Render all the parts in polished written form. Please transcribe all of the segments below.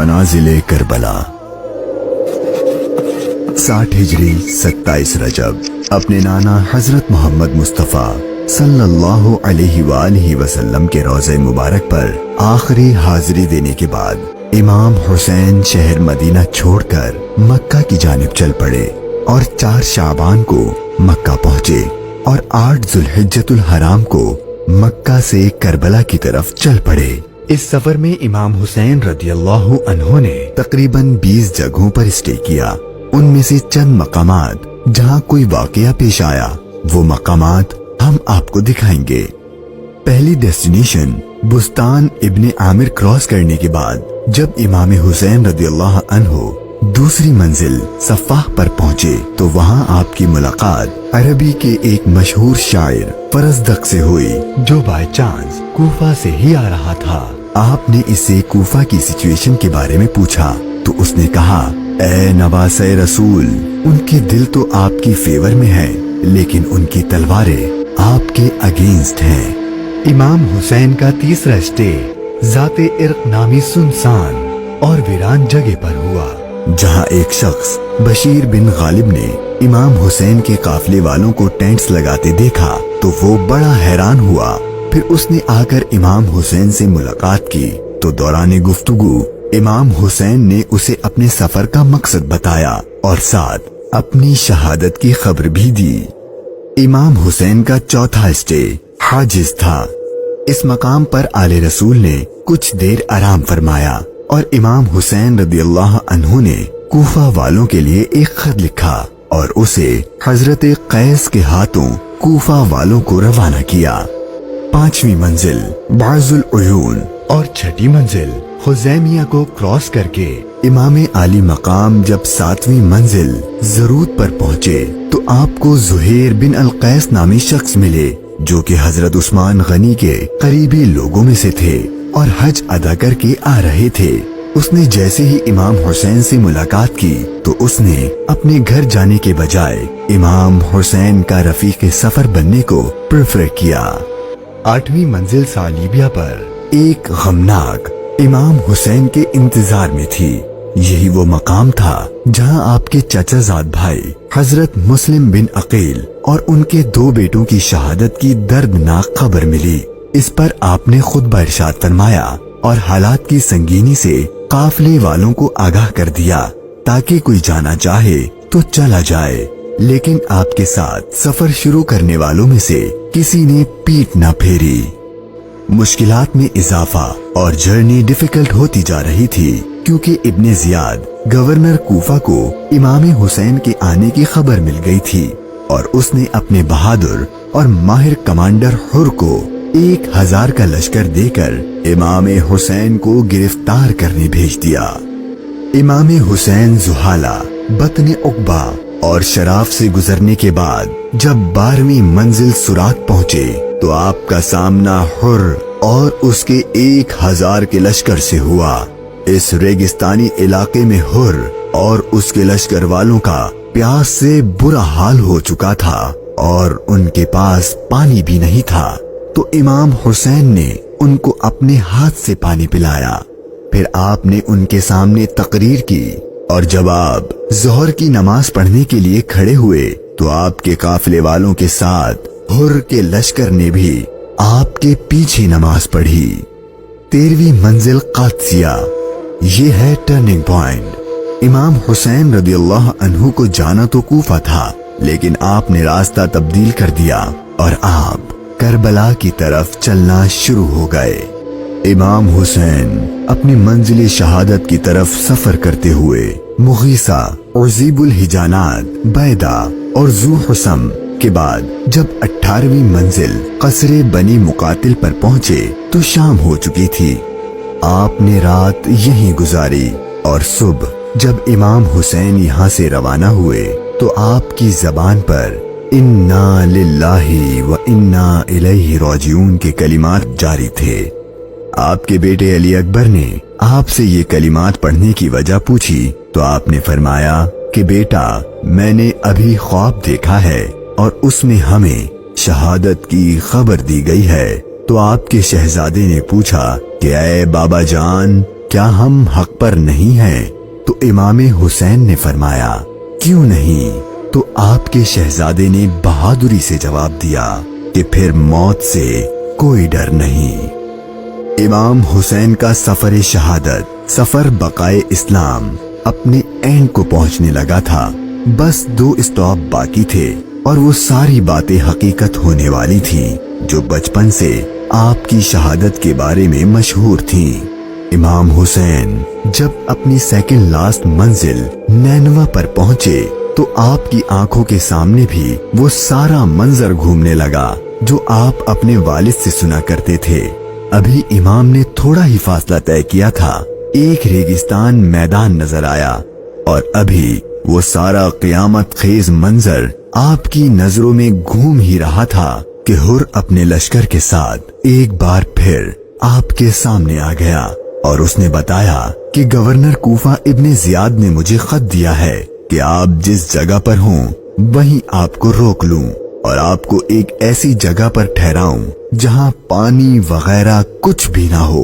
मनाजिले Karbala. 60 हिजरी 27 रजब अपने नाना हजरत मोहम्मद मुस्तफ़ा सल्लल्लाहु अलैहि वालिहि वसल्लम के रोज़े मुबारक पर आखिरी हाजिरी देने के बाद इमाम हुसैन शहर मदीना छोड़कर मक्का की जानिब चल पड़े और 4 शाबान को मक्का पहुंचे और 8 जुल्हिज्जतुल हराम को मक्का से करबला की तरफ चल पड़े। इस सफर में इमाम हुसैन रदियल्लाहु अन्हु ने तकरीबन 20 जगहों पर स्टे किया। उनमें से चंद मकामात जहां कोई वाकया पेश आया वो मकामात हम आपको दिखाएंगे। पहली डेस्टिनेशन बुस्तान इब्ने आमिर क्रॉस करने के बाद जब इमाम हुसैन रदियल्लाहु अन्हु दूसरी मंजिल सफ़ाह पर पहुंचे तो वहां आपकी मुलाकात अरबी के एक मशहूर शायर फरजदक से हुई जो बाय चांस कूफा से ही आ रहा था। आपने इससे कूफा की सिचुएशन के बारे में पूछा तो उसने कहा, ए नवासे रसूल, उनके दिल तो आपकी फेवर में है लेकिन उनकी तलवारें आपके अगेंस्ट हैं। इमाम हुसैन का तीसरा स्टे जाते इर्क नामी सुनसान और वीरान जगह पर हुआ जहां एक शख्स बशीर बिन गालिब ने इमाम हुसैन के काफले वालों को टेंट्स लगाते देखा तो वो बड़ा हैरान हुआ। फिर उसने आकर इमाम हुसैन से मुलाकात की तो दौरान गुफ्तगू इमाम हुसैन ने उसे अपने सफर का मकसद बताया और साथ अपनी शहादत की खबर भी दी। इमाम हुसैन का चौथा स्टे हाजिज था। इस मकाम पर आले रसूल ने कुछ देर आराम फरमाया और इमाम हुसैन रदियल्लाहु अन्हु ने कूफा वालों के लिए एक खत लिखा और उसे हजरत कैस के हाथों कूफा वालों को रवाना किया। 5वीं मंजिल बाजुल उयून और 6ठी मंजिल हुज़ैमिया को क्रॉस करके इमाम आली मकाम जब 7वीं मंजिल ज़रूद पर पहुँचे तो आपको ज़ुहैर बिन अल-कैस नामी शख्स मिले जो कि हजरत उस्मान गनी के करीबी लोगों में से थे और हज अदा करके आ रहे थे। उसने जैसे ही इमाम हुसैन से मुलाकात की तो उसने अपने घर जाने के बजाय इमाम हुसैन का रफीक सफर बनने को प्रेफर किया। 8वीं मंजिल सालिबिया पर एक गमनाक इमाम हुसैन के इंतजार में थी। यही वो मकाम था जहां आपके चचाजाद भाई हजरत मुस्लिम बिन अकील और उनके 2 बेटों की शहादत की दर्दनाक खबर मिली। इस पर आपने खुतबा इरशाद फरमाया और हालात की संगीनी से काफले वालों को आगाह कर दिया ताकि कोई जाना चाहे तो चला जाए, लेकिन आपके साथ सफर शुरू करने वालों में से किसी ने पीठ न फेरी। मुश्किलात में इजाफा और जर्नी डिफिकल्ट होती जा रही थी क्योंकि इब्ने जियाद गवर्नर कूफा को इमाम हुसैन के आने की खबर मिल गई थी और उसने अपने बहादुर और माहिर कमांडर हुर को 1000 का लश्कर देकर इमाम हुसैन को गिरफ्तार करने भेज दिया। इमाम हुसैन जुहाला, बतने उकबा और शराफ से गुजरने के बाद जब 12वीं मंजिल सुरात पहुँचे तो आपका सामना हुर और उसके 1000 के लश्कर से हुआ। इस रेगिस्तानी इलाके में हुर और उसके लश्कर वालों का प्यास से बुरा हाल हो चुका था और उनके पास पानी भी नहीं था तो इमाम हुसैन ने उनको अपने हाथ से पानी पिलाया। फिर आपने उनके सामने तकरीर की और जब आप जोहर की नमाज पढ़ने के लिए खड़े हुए तो आपके काफिले वालों के साथ हुर के लश्कर ने भी आपके पीछे नमाज पढ़ी। 13वीं मंजिल कादसिया, ये है टर्निंग पॉइंट। इमाम हुसैन रदियल्लाहु अन्हु को जाना तो कूफा था लेकिन आपने रास्ता तब्दील कर दिया और आप करबला की तरफ चलना शुरू हो गए। इमाम हुसैन अपनी मंजिल शहादत की तरफ सफर करते हुए मुगीसा, उज़ीबुल हिजानात, बैदा और ज़ू हुसम के बाद जब 18वीं मंजिल कसरे बनी मुकातिल पर पहुंचे तो शाम हो चुकी थी। आपने रात यहीं गुजारी और सुबह जब इमाम हुसैन यहाँ से रवाना हुए तो आपकी जबान पर इन्ना लिल्लाहि व इन्ना इलैहि राजिऊन के कलिमात जारी थे। आपके बेटे अली अकबर ने आपसे ये कलिमात पढ़ने की वजह पूछी तो आपने फरमाया कि बेटा, मैंने अभी ख्वाब देखा है और उसमें हमें शहादत की खबर दी गई है। तो आपके शहजादे ने पूछा कि ऐ बाबा जान, क्या हम हक पर नहीं हैं? तो इमाम हुसैन ने फरमाया, क्यों नहीं? तो आपके शहजादे ने बहादुरी से जवाब दिया कि फिर मौत से कोई डर नहीं। इमाम हुसैन का सफर शहादत, सफर बकाए इस्लाम अपने एंड को पहुंचने लगा था। बस 2 स्टॉप बाकी थे और वो सारी बातें हकीकत होने वाली थीं जो बचपन से आपकी शहादत के बारे में मशहूर थीं। इमाम हुसैन जब अपनी सेकंड लास्ट मंजिल नैनवा पर पहुंचे तो आपकी आंखों के सामने भी वो सारा मंजर घूमने लगा जो आप अपने वालिद से सुना करते थे। अभी इमाम ने थोड़ा ही फासला तय किया था, एक रेगिस्तान मैदान नजर आया और अभी वो सारा क़यामत खेज मंजर आपकी नजरों में घूम ही रहा था कि हुर अपने लश्कर के साथ एक बार फिर आपके सामने आ गया और उसने बताया कि गवर्नर कूफा इब्ने जियाद ने मुझे खत दिया है कि आप जिस जगह पर हों वहीं आपको रोक लूं और आपको एक ऐसी जगह पर ठहराऊं जहां पानी वगैरह कुछ भी ना हो।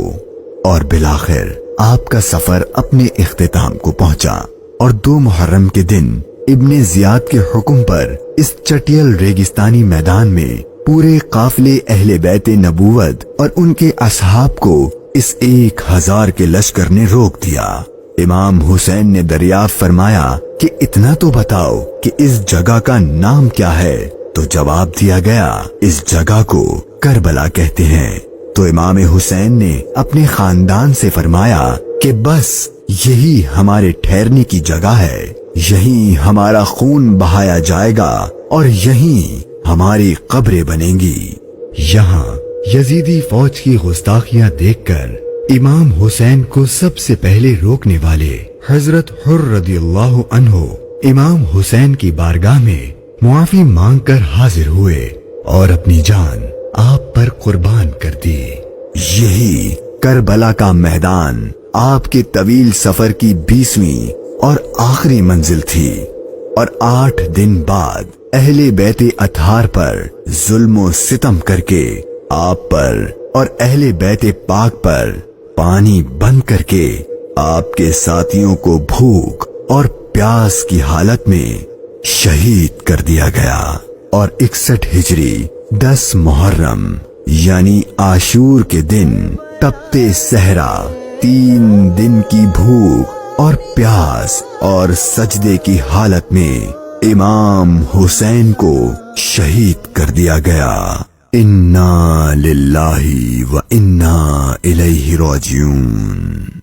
और बिलाखिर आपका सफर अपने इख्तिताम को पहुंचा और 2 मुहर्रम के दिन इब्ने जियाद के हुक्म पर इस चटियल रेगिस्तानी मैदान में पूरे काफिले अहले बैते नबूवत और उनके असहाब को इस 1000 के लश्कर ने रोक दिया। इमाम हुसैन ने दरियाफ्त फरमाया कि इतना तो बताओ कि इस जगह का नाम क्या है? तो जवाब दिया गया, इस जगह को करबला कहते हैं। तो इमाम हुसैन ने अपने खानदान से फरमाया कि बस यही हमारे ठहरने की जगह है, यहीं हमारा खून बहाया जाएगा और यहीं हमारी कब्रें बनेंगी। यहाँ यजीदी फौज की गुस्ताखियां देखकर इमाम हुसैन को सबसे पहले रोकने वाले हजरत हुर्र रदियल्लाहु अन्हु इमाम हुसैन की बारगाह में मुआफी मांगकर हाजिर हुए और अपनी जान आप पर कुर्बान कर दी। यही करबला का मैदान आपके तवील सफर की 20वीं और आखिरी मंजिल थी और 8 दिन बाद अहले बैते अतहार पर जुल्म सितम करके आप पर और अहले बैते पाक पर पानी बंद करके आपके साथियों को भूख और प्यास की हालत में शहीद कर दिया गया। और 61 हिजरी 10 मुहर्रम यानी आशूर के दिन तपते सहरा 3 दिन की भूख और प्यास और सजदे की हालत में इमाम हुसैन को शहीद कर दिया गया। इन्ना लिल्लाहि व इन्ना इलैहि राजिऊन।